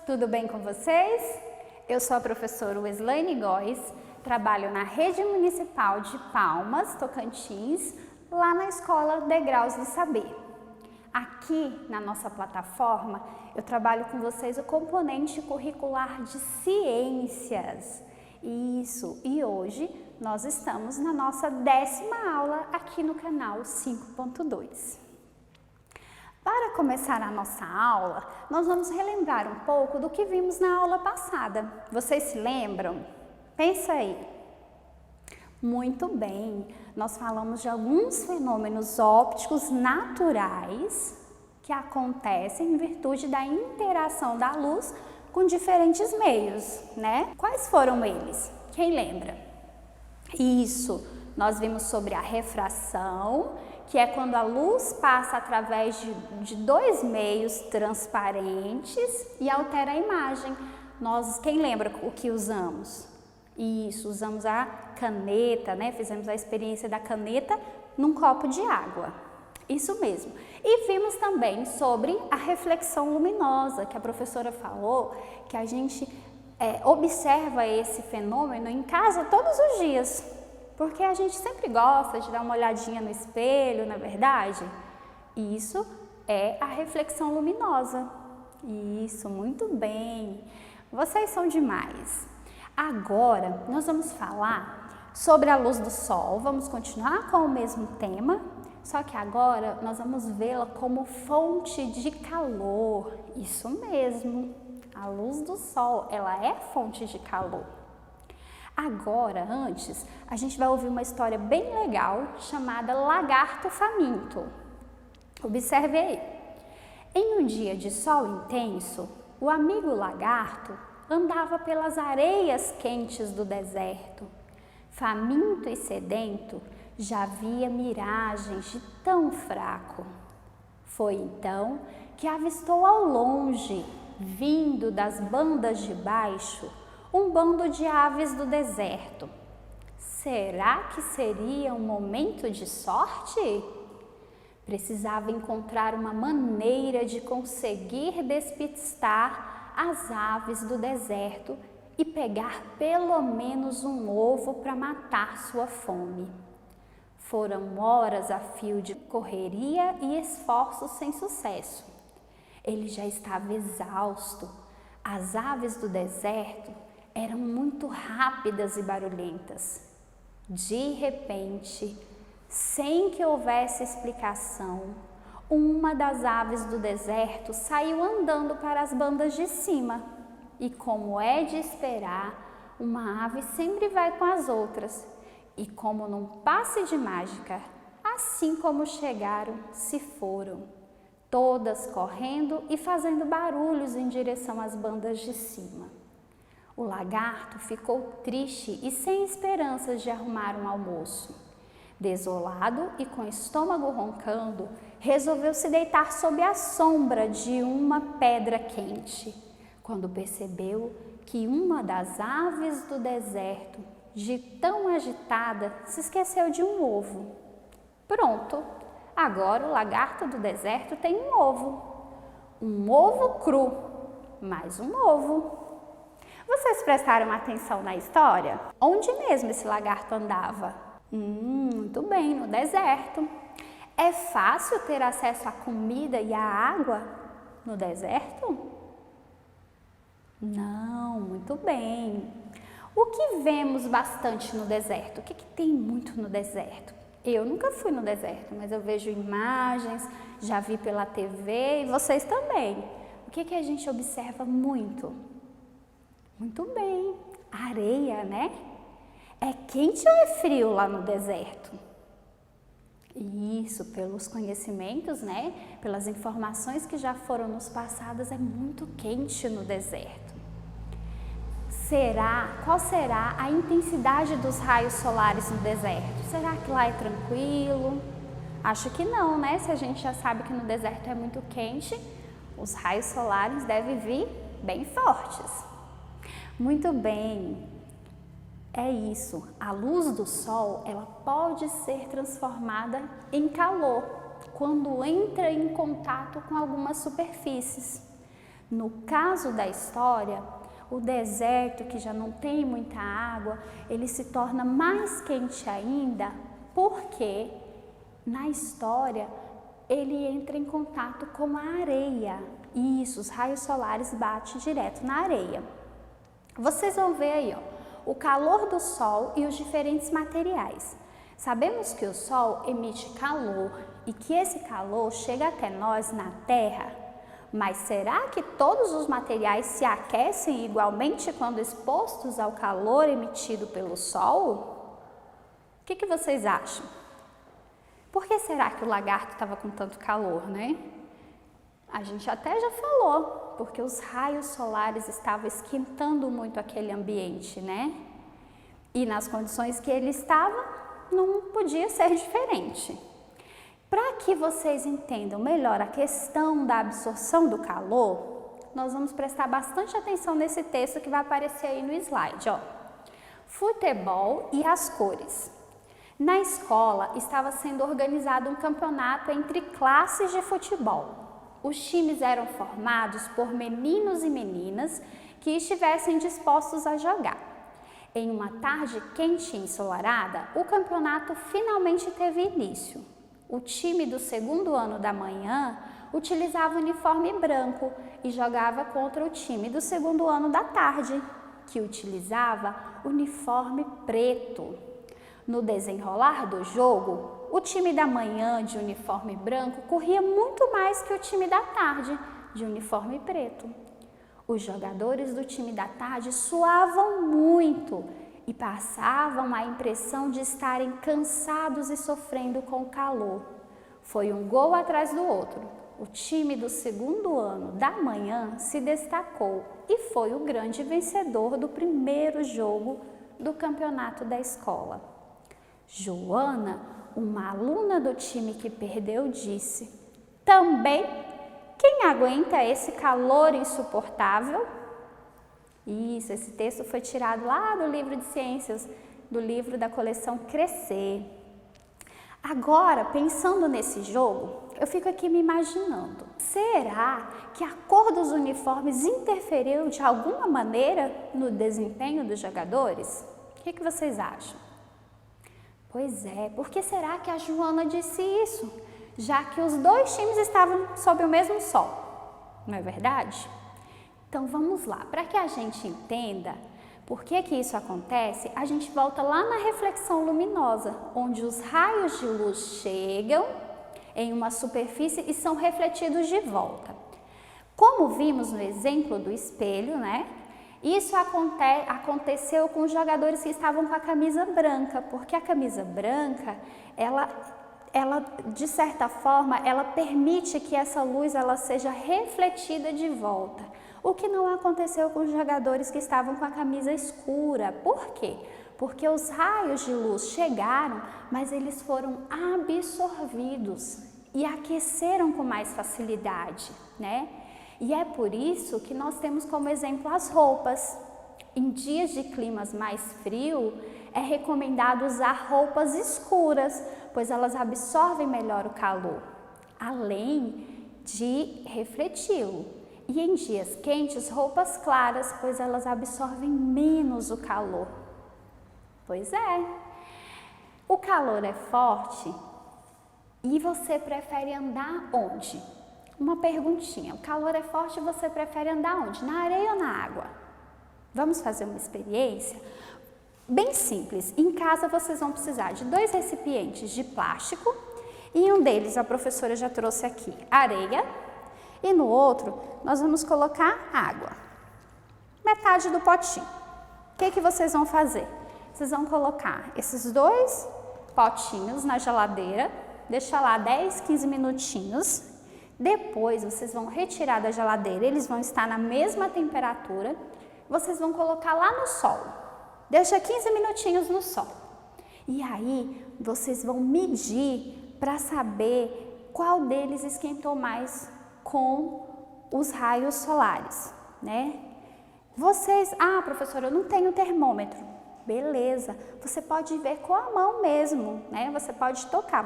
tudo bem com vocês? Eu sou a professora Weslaine Góes, trabalho na Rede Municipal de Palmas, Tocantins, lá na Escola Degraus do Saber. Aqui na nossa plataforma, eu trabalho com vocês o componente curricular de ciências. Isso, e hoje nós estamos na nossa 10ª aula aqui no canal 5.2. Para começar a nossa aula, nós vamos relembrar um pouco do que vimos na aula passada. Vocês se lembram? Pensa aí. Muito bem, nós falamos de alguns fenômenos ópticos naturais que acontecem em virtude da interação da luz com diferentes meios, né? Quais foram eles? Quem lembra? Isso, nós vimos sobre a refração, que é quando a luz passa através de dois meios transparentes e altera a imagem. Quem lembra o que usamos? Isso, usamos a caneta, né? Fizemos a experiência da caneta num copo de água. Isso mesmo. E vimos também sobre a reflexão luminosa, que a professora falou, que a gente observa esse fenômeno em casa todos os dias. Porque a gente sempre gosta de dar uma olhadinha no espelho, não é verdade? Isso é a reflexão luminosa. Isso, muito bem. Vocês são demais. Agora, nós vamos falar sobre a luz do sol. Vamos continuar com o mesmo tema, só que agora nós vamos vê-la como fonte de calor. Isso mesmo. A luz do sol, ela é fonte de calor. Agora, antes, a gente vai ouvir uma história bem legal chamada Lagarto Faminto. Observe aí. Em um dia de sol intenso, o amigo lagarto andava pelas areias quentes do deserto. Faminto e sedento, já via miragens de tão fraco. Foi então que avistou ao longe, vindo das bandas de baixo, um bando de aves do deserto. Será que seria um momento de sorte? Precisava encontrar uma maneira de conseguir despistar as aves do deserto e pegar pelo menos um ovo para matar sua fome. Foram horas a fio de correria e esforços sem sucesso. Ele já estava exausto. As aves do deserto eram muito rápidas e barulhentas. De repente, sem que houvesse explicação, uma das aves do deserto saiu andando para as bandas de cima. E como é de esperar, uma ave sempre vai com as outras. E como num passe de mágica, assim como chegaram, se foram. Todas correndo e fazendo barulhos em direção às bandas de cima. O lagarto ficou triste e sem esperanças de arrumar um almoço. Desolado e com o estômago roncando, resolveu se deitar sob a sombra de uma pedra quente, quando percebeu que uma das aves do deserto, de tão agitada, se esqueceu de um ovo. Pronto, agora o lagarto do deserto tem um ovo. Um ovo cru, mais um ovo. Vocês prestaram atenção na história? Onde mesmo esse lagarto andava? Muito bem, no deserto. É fácil ter acesso à comida e à água no deserto? Não, muito bem. O que vemos bastante no deserto? O que tem muito no deserto? Eu nunca fui no deserto, mas eu vejo imagens, já vi pela TV e vocês também. O que a gente observa muito? Muito bem, areia, né? É quente ou é frio lá no deserto? Isso, pelos conhecimentos, né? Pelas informações que já foram nos passadas, é muito quente no deserto. Qual será a intensidade dos raios solares no deserto? Será que lá é tranquilo? Acho que não, né? Se a gente já sabe que no deserto é muito quente, os raios solares devem vir bem fortes. Muito bem, é isso. A luz do sol, ela pode ser transformada em calor quando entra em contato com algumas superfícies. No caso da história, o deserto, que já não tem muita água, ele se torna mais quente ainda porque na história ele entra em contato com a areia. Isso, os raios solares batem direto na areia. Vocês vão ver aí, ó, o calor do sol e os diferentes materiais. Sabemos que o sol emite calor e que esse calor chega até nós na Terra, mas será que todos os materiais se aquecem igualmente quando expostos ao calor emitido pelo sol? O que vocês acham? Por que será que o lagarto estava com tanto calor, né? A gente até já falou, porque os raios solares estavam esquentando muito aquele ambiente, né? E nas condições que ele estava, não podia ser diferente. Para que vocês entendam melhor a questão da absorção do calor, nós vamos prestar bastante atenção nesse texto que vai aparecer aí no slide, ó. Futebol e as cores. Na escola estava sendo organizado um campeonato entre classes de futebol. Os times eram formados por meninos e meninas que estivessem dispostos a jogar. Em uma tarde quente e ensolarada, o campeonato finalmente teve início. O time do segundo ano da manhã utilizava uniforme branco e jogava contra o time do segundo ano da tarde, que utilizava uniforme preto. No desenrolar do jogo, o time da manhã de uniforme branco corria muito mais que o time da tarde de uniforme preto. Os jogadores do time da tarde suavam muito e passavam a impressão de estarem cansados e sofrendo com o calor. Foi um gol atrás do outro. O time do segundo ano da manhã se destacou e foi o grande vencedor do primeiro jogo do campeonato da escola. Joana, uma aluna do time que perdeu, disse: "Também, quem aguenta esse calor insuportável?" Isso, esse texto foi tirado lá do livro de ciências, do livro da coleção Crescer. Agora, pensando nesse jogo, eu fico aqui me imaginando, será que a cor dos uniformes interferiu de alguma maneira no desempenho dos jogadores? O que vocês acham? Pois é, por que será que a Joana disse isso? Já que os dois times estavam sob o mesmo sol, não é verdade? Então vamos lá, para que a gente entenda por que isso acontece, a gente volta lá na reflexão luminosa, onde os raios de luz chegam em uma superfície e são refletidos de volta. Como vimos no exemplo do espelho, né? Isso aconteceu com os jogadores que estavam com a camisa branca, porque a camisa branca, ela de certa forma, ela permite que essa luz ela seja refletida de volta. O que não aconteceu com os jogadores que estavam com a camisa escura. Por quê? Porque os raios de luz chegaram, mas eles foram absorvidos e aqueceram com mais facilidade, né? E é por isso que nós temos como exemplo as roupas. Em dias de climas mais frios, é recomendado usar roupas escuras, pois elas absorvem melhor o calor, além de refleti-lo. E em dias quentes, roupas claras, pois elas absorvem menos o calor. Pois é, o calor é forte e você prefere andar onde? Uma perguntinha, o calor é forte e você prefere andar onde? Na areia ou na água? Vamos fazer uma experiência? Bem simples, em casa vocês vão precisar de 2 recipientes de plástico e em um deles a professora já trouxe aqui areia e no outro nós vamos colocar água, metade do potinho. O que vocês vão fazer? Vocês vão colocar esses 2 potinhos na geladeira, deixar lá 10, 15 minutinhos, depois vocês vão retirar da geladeira, eles vão estar na mesma temperatura, vocês vão colocar lá no sol. Deixa 15 minutinhos no sol. E aí, vocês vão medir para saber qual deles esquentou mais com os raios solares, né? Vocês, professora, eu não tenho termômetro. Beleza, você pode ver com a mão mesmo, né? Você pode tocar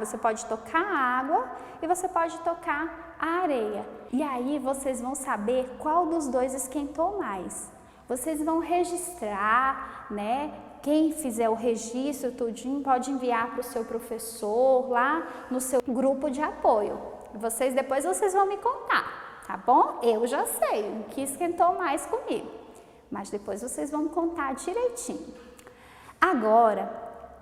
a água e você pode tocar a areia. E aí vocês vão saber qual dos dois esquentou mais. Vocês vão registrar, né? Quem fizer o registro tudinho pode enviar para o seu professor lá no seu grupo de apoio. Depois vocês vão me contar, tá bom? Eu já sei o que esquentou mais comigo, mas depois vocês vão me contar direitinho. Agora,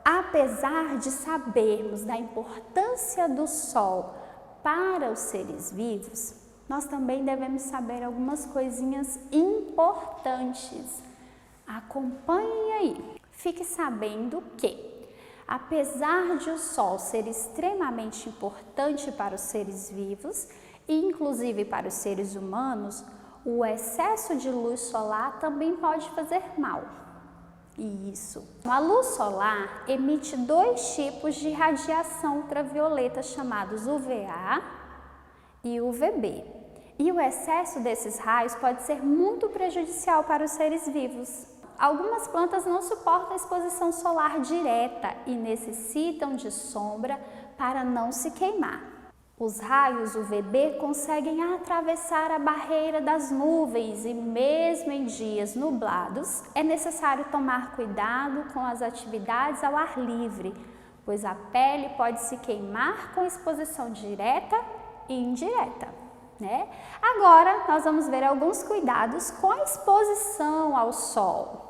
apesar de sabermos da importância do sol para os seres vivos, nós também devemos saber algumas coisinhas importantes. Acompanhe aí. Fique sabendo que, apesar de o sol ser extremamente importante para os seres vivos e inclusive para os seres humanos, o excesso de luz solar também pode fazer mal. Isso. A luz solar emite dois tipos de radiação ultravioleta chamados UVA e UVB. E o excesso desses raios pode ser muito prejudicial para os seres vivos. Algumas plantas não suportam a exposição solar direta e necessitam de sombra para não se queimar. Os raios UVB conseguem atravessar a barreira das nuvens e mesmo em dias nublados é necessário tomar cuidado com as atividades ao ar livre, pois a pele pode se queimar com exposição direta e indireta, né? Agora nós vamos ver alguns cuidados com a exposição ao sol.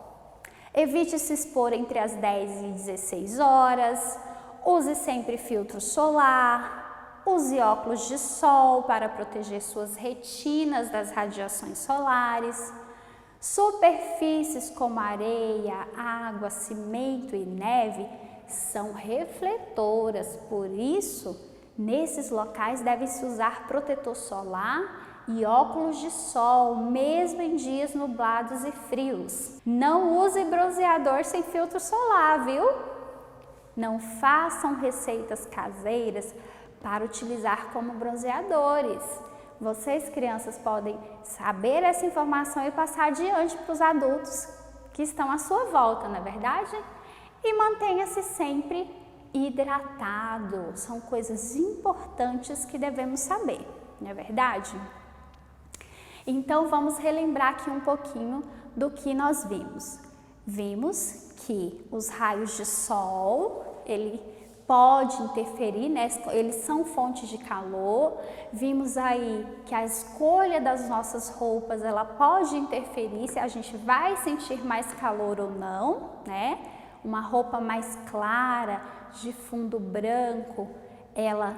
Evite se expor entre as 10 e 16 horas, use sempre filtro solar. Use óculos de sol para proteger suas retinas das radiações solares. Superfícies como areia, água, cimento e neve são refletoras, por isso, nesses locais deve-se usar protetor solar e óculos de sol, mesmo em dias nublados e frios. Não use bronzeador sem filtro solar, viu? Não façam receitas caseiras para utilizar como bronzeadores. Vocês, crianças, podem saber essa informação e passar adiante para os adultos que estão à sua volta, não é verdade? E mantenha-se sempre hidratado. São coisas importantes que devemos saber, não é verdade? Então, vamos relembrar aqui um pouquinho do que nós vimos. Vimos que os raios de sol, ele pode interferir, né? Eles são fontes de calor. Vimos aí que a escolha das nossas roupas, ela pode interferir se a gente vai sentir mais calor ou não, né? Uma roupa mais clara, de fundo branco, ela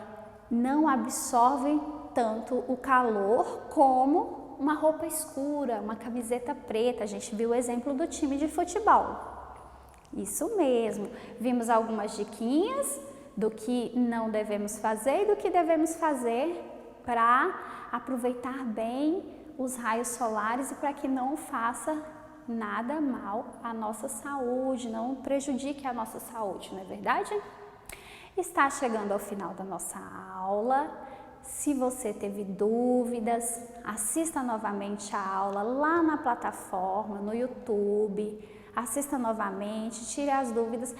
não absorve tanto o calor como uma roupa escura, uma camiseta preta. A gente viu o exemplo do time de futebol. Isso mesmo, vimos algumas diquinhas do que não devemos fazer e do que devemos fazer para aproveitar bem os raios solares e para que não faça nada mal à nossa saúde, não prejudique a nossa saúde, não é verdade? Está chegando ao final da nossa aula. Se você teve dúvidas, assista novamente a aula lá na plataforma, no YouTube. Assista novamente, tire as dúvidas.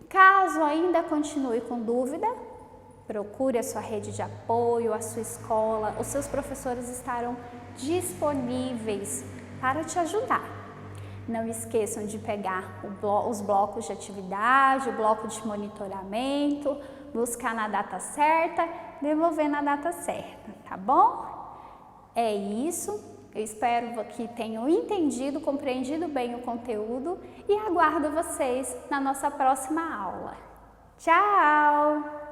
Caso ainda continue com dúvida, procure a sua rede de apoio, a sua escola. Os seus professores estarão disponíveis para te ajudar. Não esqueçam de pegar os blocos de atividade, o bloco de monitoramento, buscar na data certa, devolver na data certa, tá bom? É isso. Eu espero que tenham entendido, compreendido bem o conteúdo e aguardo vocês na nossa próxima aula. Tchau!